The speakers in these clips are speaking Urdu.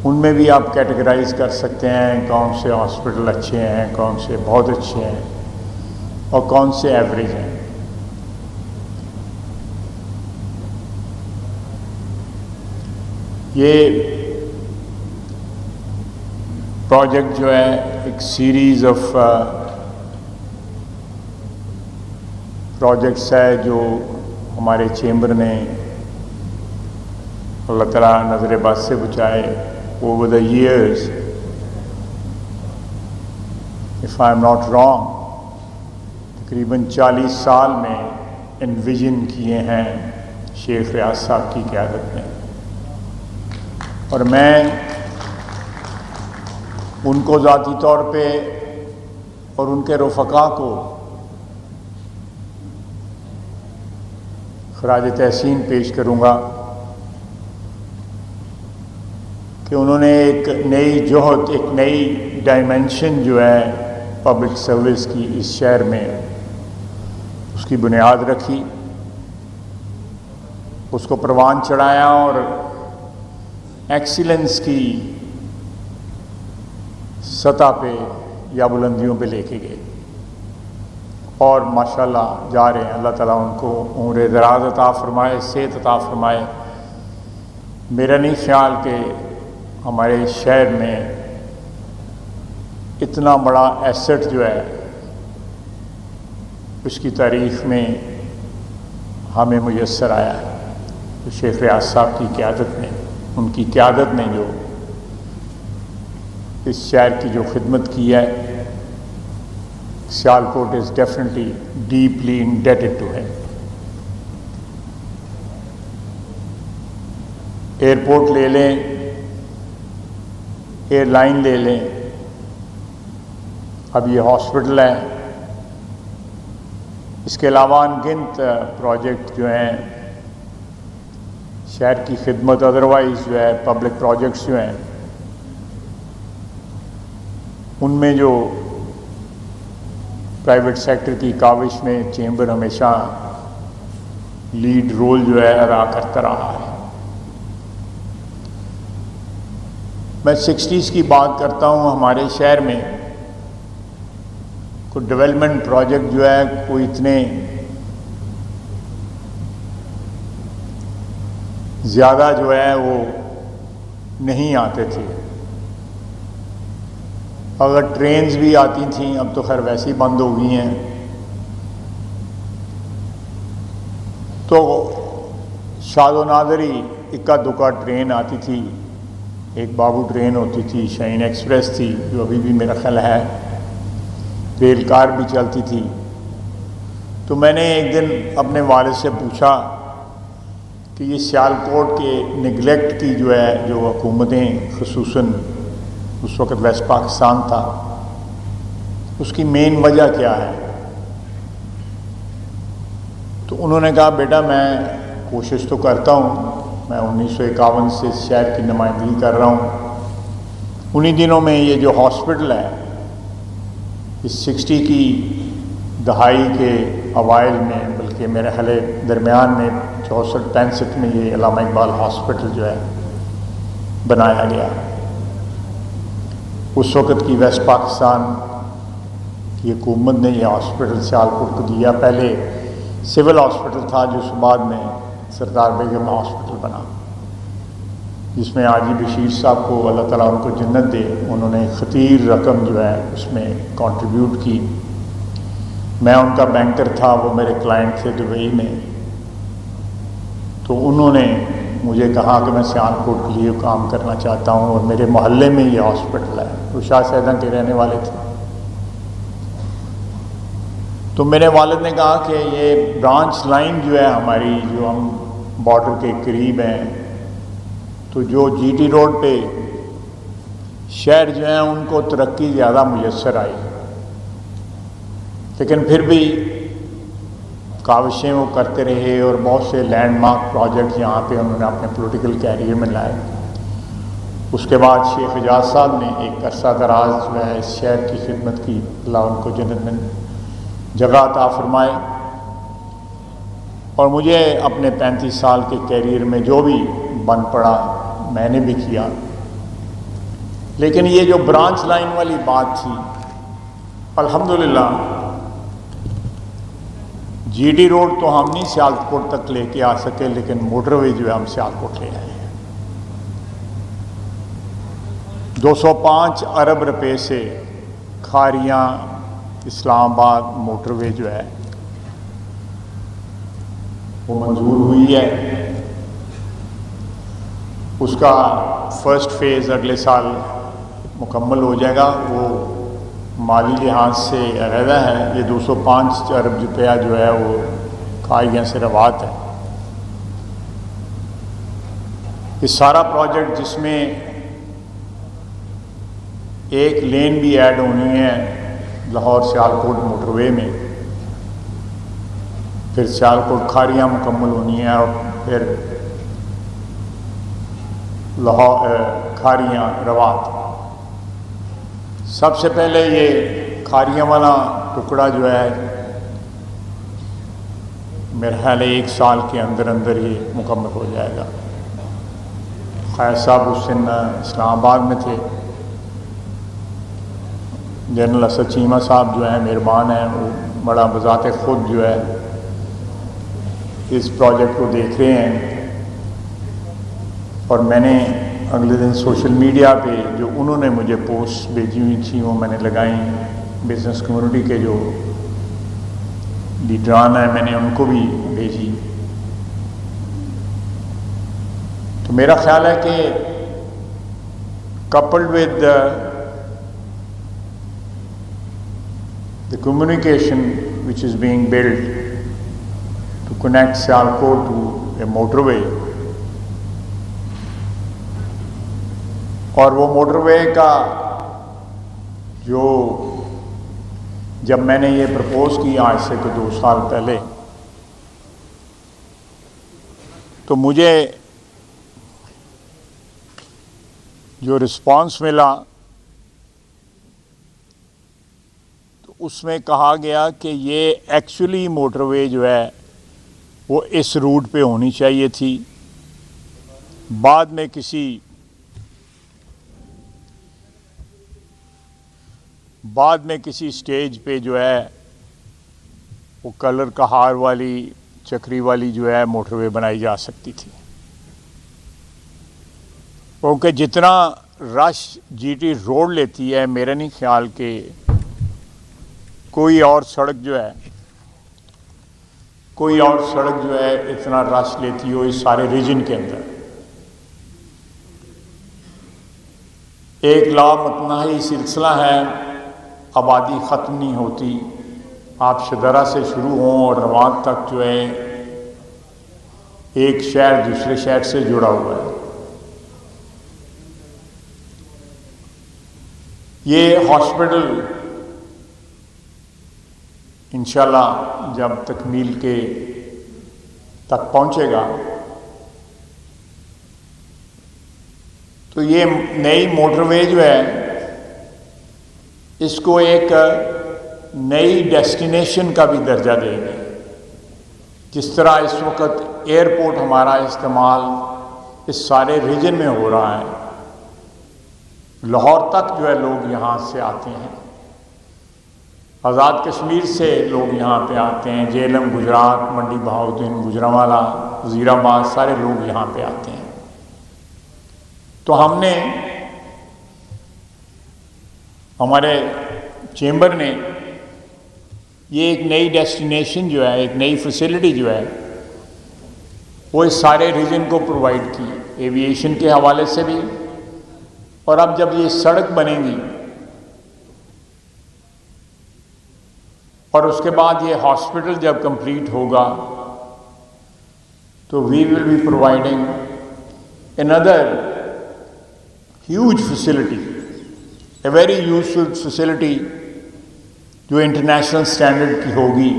ان میں بھی آپ کیٹیگرائز کر سکتے ہیں کون سے ہاسپٹل اچھے ہیں، کون سے بہت اچھے ہیں اور کون سے ایوریج ہیں۔ یہ پروجیکٹ جو ہے ایک سیریز آف پروجیکٹس ہے جو ہمارے چیمبر نے اللہ تعالیٰ نظر بد سے بچائے over the years, if I am not wrong تقریباً 40 سال میں انویژن کیے ہیں شیخ ریاض صاحب کی قیادت میں، اور میں ان کو ذاتی طور پہ اور ان کے رفقا کو خراج تحسین پیش کروں گا کہ انہوں نے ایک نئی جوہد، ایک نئی ڈائمنشن جو ہے پبلک سروس کی اس شہر میں، اس کی بنیاد رکھی، اس کو پروان چڑھایا اور ایکسیلنس کی سطح پہ یا بلندیوں پہ لے کے گئے، اور ماشاءاللہ جا رہے ہیں۔ اللہ تعالیٰ ان کو عمر دراز عطا فرمائے، صحت عطا فرمائے۔ میرا نہیں خیال کہ ہمارے شہر میں اتنا بڑا ایسٹ جو ہے اس کی تاریخ میں ہمیں میسر آیا ہے۔ تو شیخ ریاض صاحب کی قیادت میں، ان کی قیادت نے جو اس شہر کی جو خدمت کی ہے، Sialkot is definitely deeply indebted to ہم۔ ایئرپورٹ لے لیں، ایئر لائن لے لیں، اب یہ ہاسپٹل ہے، اس کے علاوہ انگنت پروجیکٹ جو ہیں شہر کی خدمت، ادروائز جو ہے پبلک پروجیکٹس جو ہیں، ان میں جو پرائیویٹ سیکٹر کی کاوش میں چیمبر ہمیشہ لیڈ رول جو ہے ادا کرتا رہا ہے۔ میں 60s کی بات کرتا ہوں، ہمارے شہر میں کوئی ڈیولپمنٹ پروجیکٹ جو ہے کوئی اتنے زیادہ جو ہے وہ نہیں آتے تھے، اگر ٹرینز بھی آتی تھیں، اب تو خیر ویسے ہی بند ہو گئی ہیں، تو شاد و نادری اکا دکا ٹرین آتی تھی، ایک بابو ٹرین ہوتی تھی، شاہین ایکسپریس تھی جو ابھی بھی میرا خیال ہے، ریل کار بھی چلتی تھی۔ تو میں نے ایک دن اپنے والد سے پوچھا کہ یہ سیالکوٹ کے نگلیکٹ کی جو ہے جو حکومتیں، خصوصاً اس وقت ویسٹ پاکستان تھا، اس کی مین وجہ کیا ہے؟ تو انہوں نے کہا بیٹا میں کوشش تو کرتا ہوں، میں 1951 سے اس شہر کی نمائندگی کر رہا ہوں، انہی دنوں میں یہ جو ہاسپٹل ہے اس 60 کی دہائی کے اوائل میں، بلکہ میرے خیال درمیان میں 64-65 میں یہ علامہ اقبال ہاسپٹل جو ہے بنایا گیا۔ اس وقت کی ویسٹ پاکستان کی حکومت نے یہ ہاسپٹل سیالکوٹ کو دیا، پہلے سول ہاسپٹل تھا جو بعد میں سردار بیگم ہاسپٹل بنا، جس میں حاجی بشیر صاحب کو اللہ تعالیٰ ان کو جنت دے، انہوں نے خطیر رقم جو ہے اس میں کنٹریبیوٹ کی۔ میں ان کا بینکر تھا، وہ میرے کلائنٹ تھے دبئی میں، تو انہوں نے مجھے کہا کہ میں سیالکوٹ کے لیے کام کرنا چاہتا ہوں اور میرے محلے میں یہ ہاسپٹل ہے، وہ شاہ سیداں کے رہنے والے تھے۔ تو میرے والد نے کہا کہ یہ برانچ لائن جو ہے ہماری، جو ہم بارڈر کے قریب ہیں، تو جو جی ٹی روڈ پہ شہر جو ہیں ان کو ترقی زیادہ میسر آئی، لیکن پھر بھی کاوشیں وہ کرتے رہے اور بہت سے لینڈ مارک پروجیکٹ یہاں پہ انہوں نے اپنے پولیٹیکل کیریئر میں لائے۔ اس کے بعد شیخ اعجاز صاحب نے ایک عرصہ دراز جو ہے اس شہر کی خدمت کی، اللہ ان کو جنت میں جگہ عطا فرمائے، اور مجھے اپنے 35 سال کے کیریئر میں جو بھی بن پڑا میں نے بھی کیا۔ لیکن یہ جو برانچ لائن والی بات تھی، الحمدللہ جی ٹی روڈ تو ہم نہیں سیالکوٹ تک لے کے آ سکے، لیکن موٹر وے جو ہے ہم سیالکوٹ لے آئے ہیں۔ 205 ارب روپے سے کھاریاں اسلام آباد موٹر وے جو ہے وہ منظور ہوئی ہے۔ اس کا فرسٹ فیز اگلے سال مکمل ہو جائے گا۔ وہ مالی لحاظ سے علیحدہ ہے۔ یہ 205 ارب روپیہ جو ہے وہ کھاریاں سے روات ہے۔ یہ سارا پروجیکٹ جس میں ایک لین بھی ایڈ ہونی ہے لاہور سیالکوٹ موٹر وے میں، پھر سیالکوٹ کھاریاں مکمل ہونی ہے، اور پھر لاہور کھاریاں روات۔ سب سے پہلے یہ کھاریاں والا ٹکڑا جو ہے میرا خیال ہے 1 سال کے اندر اندر ہی مکمل ہو جائے گا۔ خیر صاحب اس دن اسلام آباد میں تھے، جنرل اسد چیمہ صاحب جو ہیں مہربان ہیں، وہ بڑا بذات خود جو ہے اس پروجیکٹ کو دیکھ رہے ہیں، اور میں نے اگلے دن سوشل میڈیا پہ جو انہوں نے مجھے پوسٹ بھیجی ہوئی تھیں وہ میں نے لگائیں۔ بزنس کمیونٹی کے جو لیڈران ہیں میں نے ان کو بھی بھیجی۔ تو میرا خیال ہے کہ coupled with the communication which is being built to connect Sialkot to a motorway، اور وہ موٹر وے کا جو جب میں نے یہ پرپوز کیا آج سے 2 سال پہلے، تو مجھے جو رسپانس ملا تو اس میں کہا گیا کہ یہ ایکچولی موٹر وے جو ہے وہ اس روٹ پہ ہونی چاہیے تھی، بعد میں کسی سٹیج پہ جو ہے وہ کلر کہار والی چکری والی جو ہے موٹر وے بنائی جا سکتی تھی، کیونکہ جتنا رش جی ٹی روڈ لیتی ہے میرا نہیں خیال کہ کوئی اور سڑک جو ہے اتنا رش لیتی ہو اس سارے ریجن کے اندر۔ ایک لامتناہی سلسلہ ہے، آبادی ختم نہیں ہوتی، آپ شدرا سے شروع ہوں اور روات تک جو ہے ایک شہر دوسرے شہر سے جڑا ہوا ہے۔ یہ ہاسپٹل انشاءاللہ جب تکمیل کے تک پہنچے گا تو یہ نئی موٹر وے جو ہے اس کو ایک نئی ڈیسٹینیشن کا بھی درجہ دے گی۔ جس طرح اس وقت ایئرپورٹ ہمارا استعمال اس سارے ریجن میں ہو رہا ہے، لاہور تک جو ہے لوگ یہاں سے آتے ہیں، آزاد کشمیر سے لوگ یہاں پہ آتے ہیں، جہلم گجرات، منڈی بہاؤدین، گجرانوالہ، وزیر آباد، سارے لوگ یہاں پہ آتے ہیں۔ تو ہم نے ہمارے چیمبر نے یہ ایک نئی ڈیسٹینیشن جو ہے، ایک نئی فیسلٹی جو ہے وہ اس سارے ریجن کو پرووائڈ کی، ایویشن کے حوالے سے بھی، اور اب جب یہ سڑک بنے گی اور اس کے بعد یہ ہاسپٹل جب کمپلیٹ ہوگا تو we will be providing another huge facility, a very useful facility جو انٹرنیشنل اسٹینڈرڈ کی ہوگی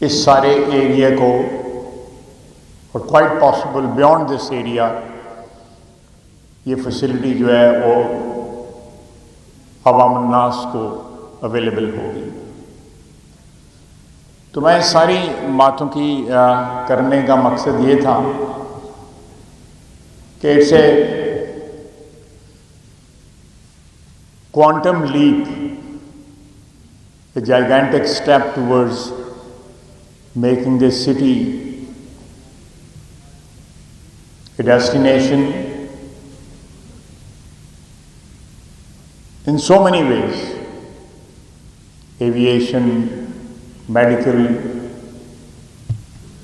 اس سارے ایریا کو، اور quite possible beyond this area یہ فیسلٹی جو ہے وہ عوام الناس کو اویلیبل ہوگی۔ تو میں ساری باتوں کی کرنے کا مقصد یہ تھا کہ it's a quantum leap, a gigantic step towards making this city a destination in so many ways: aviation, medical,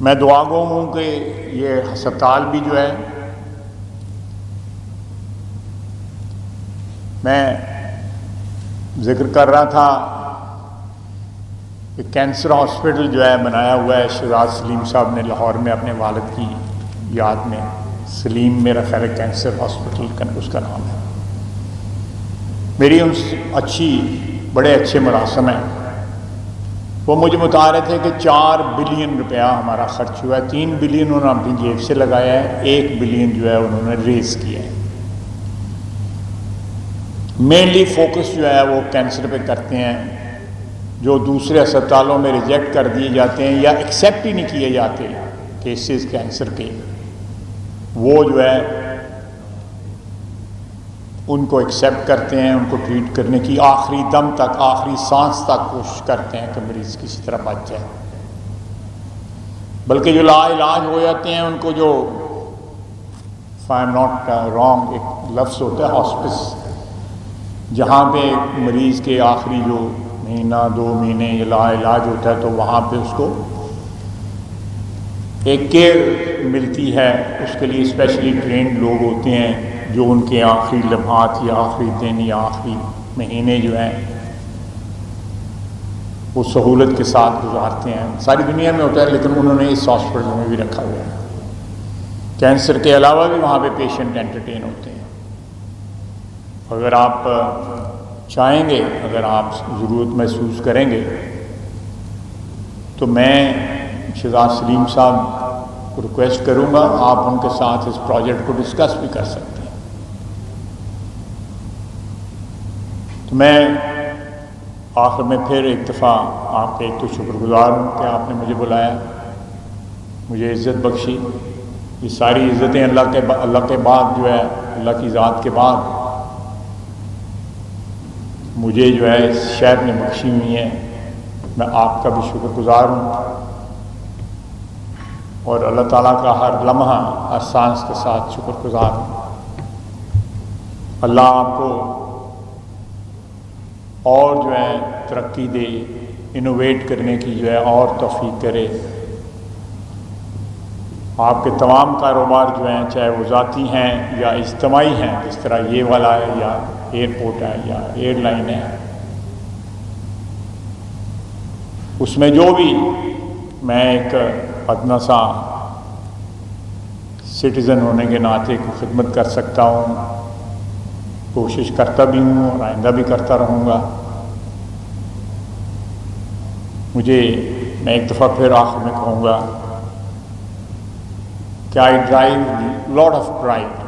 میں دعا گو ہوں کہ یہ ہسپتال بھی جو ہے، میں ذکر کر رہا تھا کہ کینسر ہاسپٹل جو ہے بنایا ہوا ہے شہزاد سلیم صاحب نے لاہور میں اپنے والد کی یاد میں. سلیم میرا خیر ہے کینسر ہاسپٹل اس کا نام ہے. میری ان سے بڑے اچھے مراسم ہیں. وہ مجھے بتا رہے تھے کہ 4 بلین روپیہ ہمارا خرچ ہوا ہے. 3 بلین انہوں نے اپنی جیب سے لگایا ہے، 1 بلین جو ہے انہوں نے ریز کیا ہے. مینلی فوکس جو ہے وہ کینسر پہ کرتے ہیں، جو دوسرے اسپتالوں میں ریجیکٹ کر دیے جاتے ہیں یا ایکسیپٹ ہی نہیں کیے جاتے کیسز کینسر کے. وہ جو ہے ان کو ایکسیپٹ کرتے ہیں، ان کو ٹریٹ کرنے کی آخری دم تک، آخری سانس تک کوشش کرتے ہیں کہ مریض کسی طرح بچ جائے. بلکہ جو لا علاج ہو جاتے ہیں ان کو، جو if I'm not wrong ایک لفظ ہوتا ہے ہاسپس، جہاں پہ مریض کے آخری جو مہینہ 2 مہینے یا لا علاج ہوتا ہے تو وہاں پہ اس کو ایک کیئر ملتی ہے. اس کے لیے اسپیشلی ٹرینڈ لوگ ہوتے ہیں جو ان کے آخری لمحات یا آخری دن یا آخری مہینے جو ہیں وہ سہولت کے ساتھ گزارتے ہیں. ساری دنیا میں ہوتا ہے لیکن انہوں نے اس ہاسپٹل میں بھی رکھا ہوا ہے. کینسر کے علاوہ بھی وہاں پہ پیشنٹ انٹرٹین ہوتے ہیں. اگر آپ چاہیں گے، اگر آپ ضرورت محسوس کریں گے تو میں شہزاد سلیم صاحب کو ریکویسٹ کروں گا آپ ان کے ساتھ اس پروجیکٹ کو ڈسکس بھی کر سکتے ہیں. تو میں آخر میں پھر ایک دفعہ آپ کا ایک تو شکر گزار ہوں کہ آپ نے مجھے بلایا، مجھے عزت بخشی. یہ ساری عزتیں اللہ کے بعد جو ہے، اللہ کی ذات کے بعد مجھے جو ہے اس شہر نے بخشی ہوئی ہیں. میں آپ کا بھی شکر گزار ہوں اور اللہ تعالیٰ کا ہر لمحہ ہر سانس کے ساتھ شکر گزار ہوں. اللہ آپ کو اور جو ہے ترقی دے، انوویٹ کرنے کی جو ہے اور توفیق کرے. آپ کے تمام کاروبار جو ہیں، چاہے وہ ذاتی ہیں یا اجتماعی ہیں، جس طرح یہ والا ہے یا ایئرپورٹ ہے یا ایئر لائن ہے، اس میں جو بھی میں ایک ادنا سا سٹیزن ہونے کے ناطے کو خدمت کر سکتا ہوں، کوشش کرتا بھی ہوں اور آئندہ بھی کرتا رہوں گا. میں ایک دفعہ پھر آخر میں کہوں گا کہ I derive lot of pride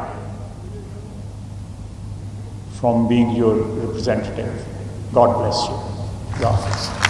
from being your representative. God bless you. God bless you.